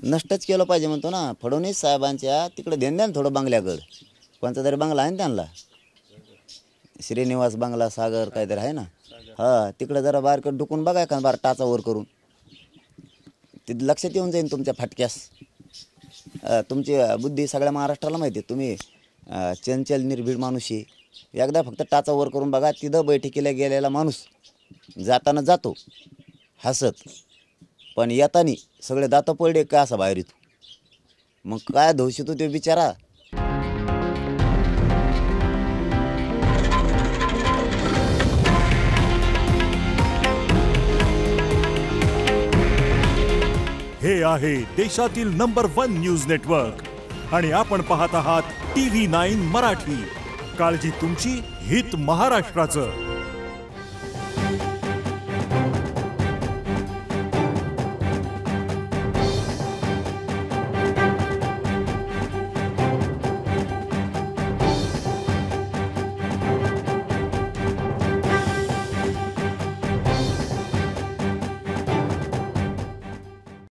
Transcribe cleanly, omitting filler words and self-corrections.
नष्टच केलं पाहिजे म्हणतो ना. फडणवीस साहेबांच्या तिकडे देण द्या ना थोडं बंगल्याकडं. कोणता तरी बंगला आहे ना त्यांना, श्रीनिवास बंगला सागर काहीतरी आहे ना. हां, तिकडे जरा बारकं डुकून बघा का बार टाचा वर करून, तिथं लक्षात येऊन जाईल तुमच्या फाटक्यास. तुमची बुद्धी सगळ्या महाराष्ट्राला माहिती आहे. तुम्ही चंचल निर्भीड माणूस आहे. एकदा फक्त टाचा वर करून बघा. तिथं बैठकीला गेलेला माणूस जाताना जातो हसत, पण येताना सगळे दातं पडले का असा बाहेर येतो. मग काय दोष येतो तो बिचारा. हे आहे देशातील नंबर 1 न्यूज नेटवर्क आणि आपण पाहत आहात TV9 मराठी. काळजी तुमची, हित महाराष्ट्राचं.